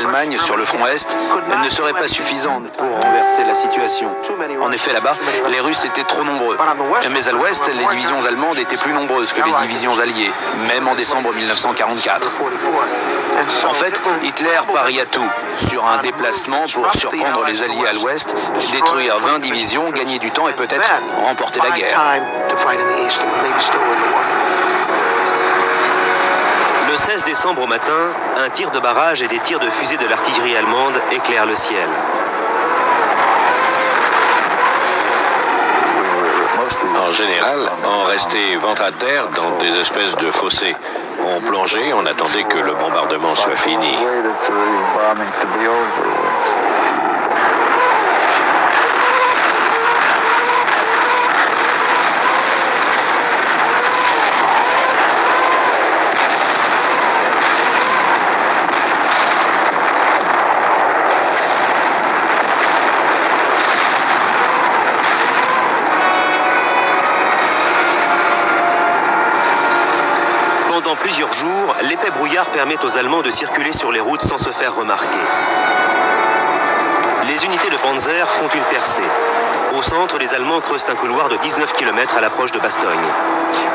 l'Allemagne sur le front Est, elle ne serait pas suffisante pour renverser la situation. En effet, là-bas, les Russes étaient trop nombreux. Mais à l'Ouest, les divisions allemandes étaient plus nombreuses que les divisions alliées, même en décembre 1944. En fait, Hitler parie à tout sur un déplacement pour surprendre les Alliés à l'Ouest, détruire 20 divisions, gagner du temps et peut-être remporter la guerre. Le 16 décembre au matin, un tir de barrage et des tirs de fusée de l'artillerie allemande éclairent le ciel. En général, on restait ventre à terre dans des espèces de fossés. On plongeait, on attendait que le bombardement soit fini. Pendant plusieurs jours, l'épais brouillard permet aux Allemands de circuler sur les routes sans se faire remarquer. Les unités de Panzer font une percée. Au centre, les Allemands creusent un couloir de 19 km à l'approche de Bastogne.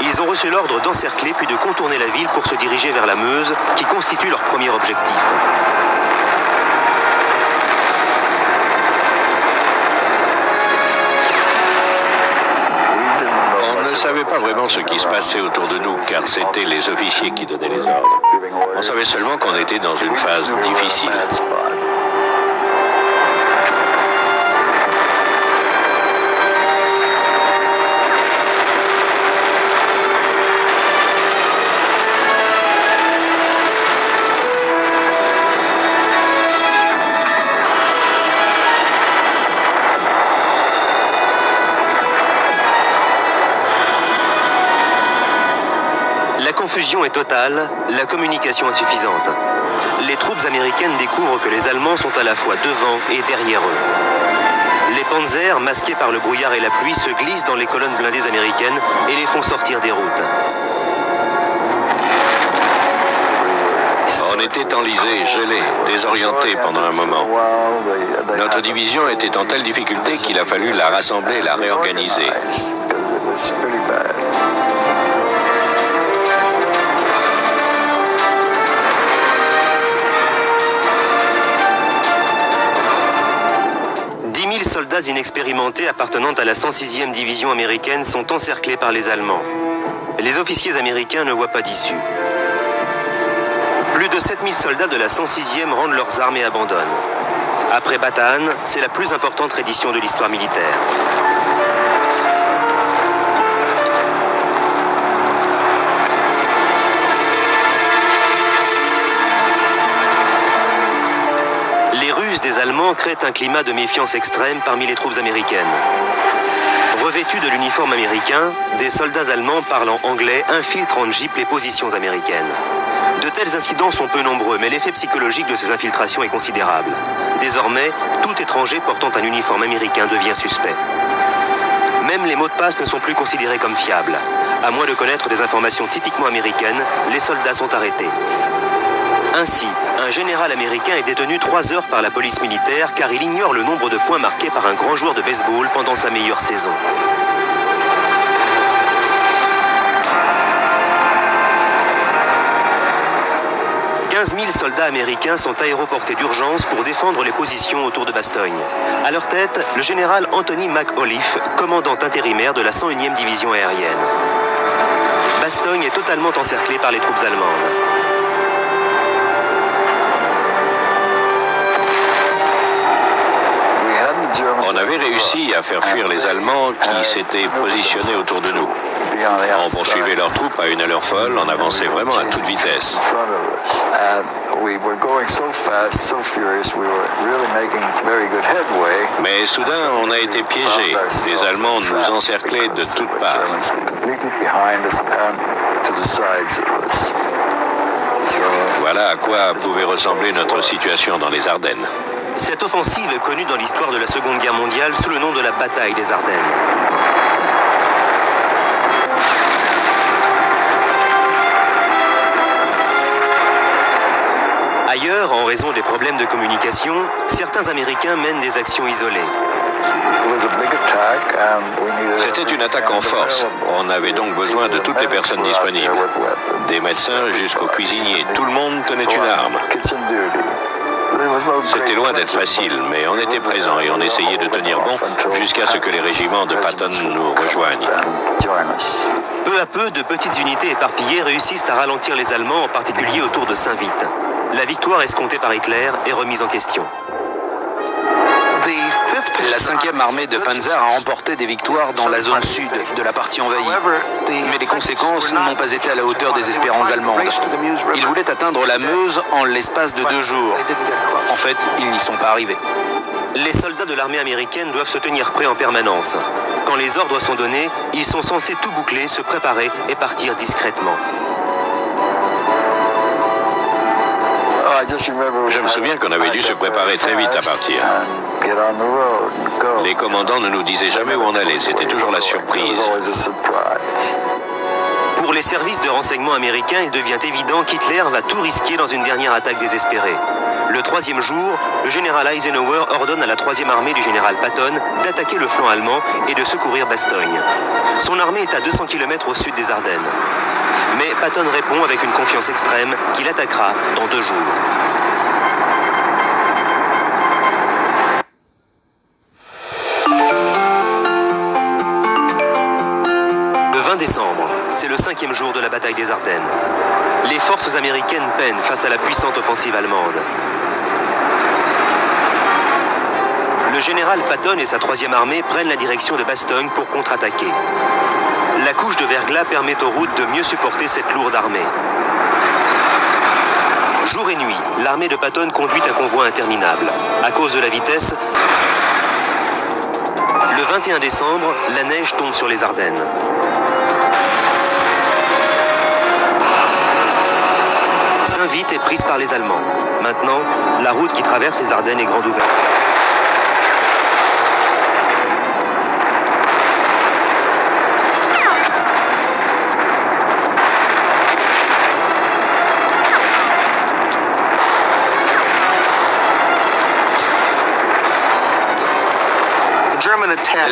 Ils ont reçu l'ordre d'encercler puis de contourner la ville pour se diriger vers la Meuse, qui constitue leur premier objectif. On ne savait pas vraiment ce qui se passait autour de nous, car c'étaient les officiers qui donnaient les ordres. On savait seulement qu'on était dans une phase difficile. La confusion est totale, la communication insuffisante. Les troupes américaines découvrent que les Allemands sont à la fois devant et derrière eux. Les Panzers, masqués par le brouillard et la pluie, se glissent dans les colonnes blindées américaines et les font sortir des routes. On était enlisés, gelés, désorientés pendant un moment. Notre division était en telle difficulté qu'il a fallu la rassembler et la réorganiser. Soldats inexpérimentés appartenant à la 106e division américaine sont encerclés par les Allemands. Les officiers américains ne voient pas d'issue. Plus de 7000 soldats de la 106e rendent leurs armes et abandonnent. Après Bata Han, c'est la plus importante reddition de l'histoire militaire. Les ruses des Allemands créent un climat de méfiance extrême parmi les troupes américaines. Revêtus de l'uniforme américain, des soldats allemands parlant anglais infiltrent en jeep les positions américaines. De tels incidents sont peu nombreux, mais l'effet psychologique de ces infiltrations est considérable. Désormais, tout étranger portant un uniforme américain devient suspect. Même les mots de passe ne sont plus considérés comme fiables. À moins de connaître des informations typiquement américaines, les soldats sont arrêtés. Ainsi, un général américain est détenu 3 heures par la police militaire car il ignore le nombre de points marqués par un grand joueur de baseball pendant sa meilleure saison. « 15 000 soldats américains sont aéroportés d'urgence pour défendre les positions autour de Bastogne. À leur tête, le général Anthony McAuliffe, commandant intérimaire de la 101e division aérienne. Bastogne est totalement encerclée par les troupes allemandes. On avait réussi à faire fuir les Allemands qui s'étaient positionnés autour de nous. On poursuivait leurs troupes à une allure folle, on avançait vraiment à toute vitesse. Mais soudain, on a été piégés. Les Allemands nous encerclaient de toutes parts. Voilà à quoi pouvait ressembler notre situation dans les Ardennes. Cette offensive est connue dans l'histoire de la Seconde Guerre mondiale sous le nom de la bataille des Ardennes. À Ailleurs, en raison des problèmes de communication, certains Américains mènent des actions isolées. C'était une attaque en force. On avait donc besoin de toutes les personnes disponibles. Des médecins jusqu'aux cuisiniers. Tout le monde tenait une arme. C'était loin d'être facile, mais on était présents et on essayait de tenir bon jusqu'à ce que les régiments de Patton nous rejoignent. Peu à peu, de petites unités éparpillées réussissent à ralentir les Allemands, en particulier autour de Saint-Vith. La victoire escomptée par Hitler est remise en question. La 5e armée de Panzer a remporté des victoires dans la zone sud de la partie envahie. Mais les conséquences n'ont pas été à la hauteur des espérances allemandes. Ils voulaient atteindre la Meuse en l'espace de 2 jours. En fait, ils n'y sont pas arrivés. Les soldats de l'armée américaine doivent se tenir prêts en permanence. Quand les ordres sont donnés, ils sont censés tout boucler, se préparer et partir discrètement. Je me souviens qu'on avait dû se préparer très vite à partir. Les commandants ne nous disaient jamais où on allait, c'était toujours la surprise. Pour les services de renseignement américains, il devient évident qu'Hitler va tout risquer dans une dernière attaque désespérée. Le 3e jour, le général Eisenhower ordonne à la 3e armée du général Patton d'attaquer le flanc allemand et de secourir Bastogne. Son armée est à 200 km au sud des Ardennes. Mais Patton répond avec une confiance extrême qu'il attaquera dans 2 jours. Le 20 décembre, c'est le 5e jour de la bataille des Ardennes. Les forces américaines peinent face à la puissante offensive allemande. Le général Patton et sa 3e armée prennent la direction de Bastogne pour contre-attaquer. La couche de verglas permet aux routes de mieux supporter cette lourde armée. Jour et nuit, l'armée de Patton conduit un convoi interminable. À cause de la vitesse, le 21 décembre, la neige tombe sur les Ardennes. Saint-Vith est prise par les Allemands. Maintenant, la route qui traverse les Ardennes est grande ouverte.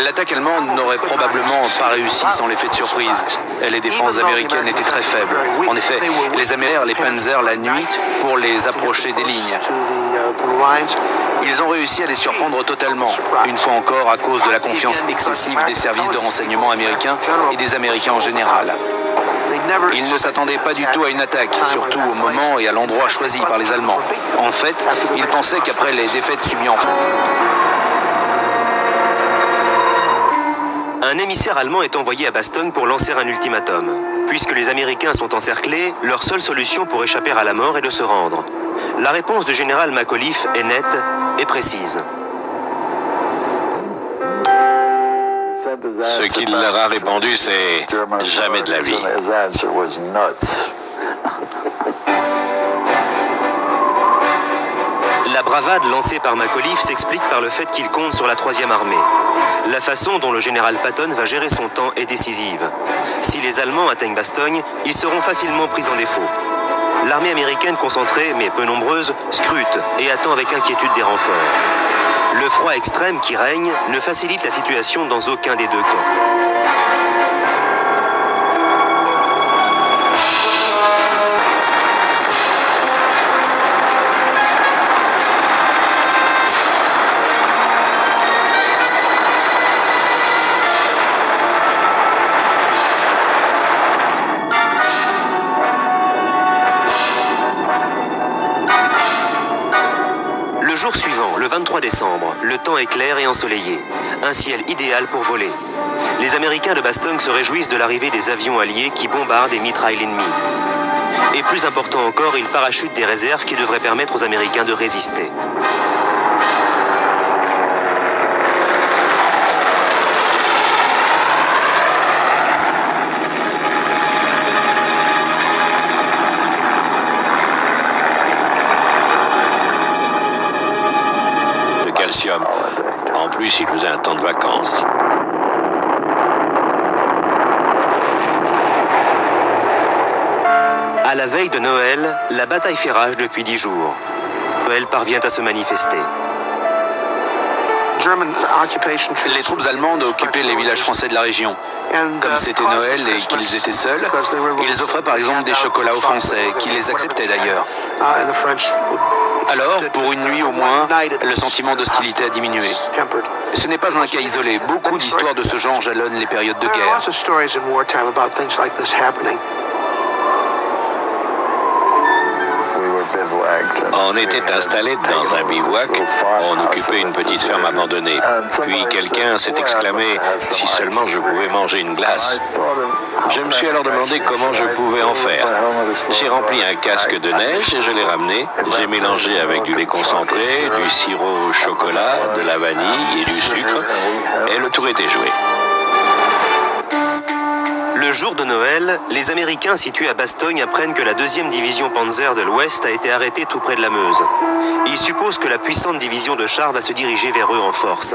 L'attaque allemande n'aurait probablement pas réussi sans l'effet de surprise. Les défenses américaines étaient très faibles. En effet, les Américains les Panzer la nuit pour les approcher des lignes. Ils ont réussi à les surprendre totalement, une fois encore à cause de la confiance excessive des services de renseignement américains et des Américains en général. Ils ne s'attendaient pas du tout à une attaque, surtout au moment et à l'endroit choisi par les Allemands. En fait, ils pensaient qu'après les défaites subies en France, un émissaire allemand est envoyé à Bastogne pour lancer un ultimatum. Puisque les Américains sont encerclés, leur seule solution pour échapper à la mort est de se rendre. La réponse du général McAuliffe est nette et précise. Ce qu'il leur a répondu, c'est « jamais de la vie ». La bravade lancée par McAuliffe s'explique par le fait qu'il compte sur la 3e armée. La façon dont le général Patton va gérer son temps est décisive. Si les Allemands atteignent Bastogne, ils seront facilement pris en défaut. L'armée américaine concentrée, mais peu nombreuse, scrute et attend avec inquiétude des renforts. Le froid extrême qui règne ne facilite la situation dans aucun des 2 camps. Le jour suivant, le 23 décembre, le temps est clair et ensoleillé. Un ciel idéal pour voler. Les Américains de Bastogne se réjouissent de l'arrivée des avions alliés qui bombardent et mitraillent l'ennemi. Et plus important encore, ils parachutent des réserves qui devraient permettre aux Américains de résister. En plus, il faisait un temps de vacances. À la veille de Noël, la bataille fait rage depuis 10 jours. Noël parvient à se manifester. Les troupes allemandes occupaient les villages français de la région. Comme c'était Noël et qu'ils étaient seuls, ils offraient par exemple des chocolats aux Français, qui les acceptaient d'ailleurs. Alors, pour une nuit au moins, le sentiment d'hostilité a diminué. Ce n'est pas un cas isolé. Beaucoup d'histoires de ce genre jalonnent les périodes de guerre. On était installés dans un bivouac, on occupait une petite ferme abandonnée. Puis quelqu'un s'est exclamé « Si seulement je pouvais manger une glace !» Je me suis alors demandé comment je pouvais en faire. J'ai rempli un casque de neige et je l'ai ramené. J'ai mélangé avec du lait concentré, du sirop au chocolat, de la vanille et du sucre, et le tour était joué. Le jour de Noël, les Américains situés à Bastogne apprennent que la 2e division Panzer de l'Ouest a été arrêtée tout près de la Meuse. Ils supposent que la puissante division de chars va se diriger vers eux en force.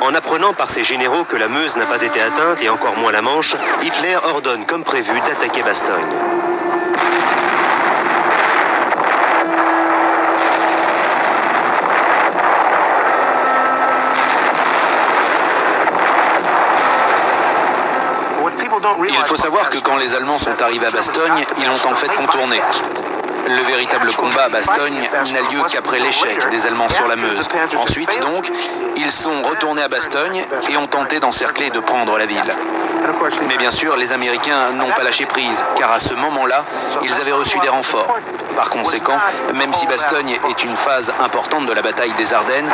En apprenant par ses généraux que la Meuse n'a pas été atteinte et encore moins la Manche, Hitler ordonne comme prévu d'attaquer Bastogne. Il faut savoir que quand les Allemands sont arrivés à Bastogne, ils l'ont en fait contourné. Le véritable combat à Bastogne n'a lieu qu'après l'échec des Allemands sur la Meuse. Ensuite, donc, ils sont retournés à Bastogne et ont tenté d'encercler et de prendre la ville. Mais bien sûr, les Américains n'ont pas lâché prise, car à ce moment-là, ils avaient reçu des renforts. Par conséquent, même si Bastogne est une phase importante de la bataille des Ardennes,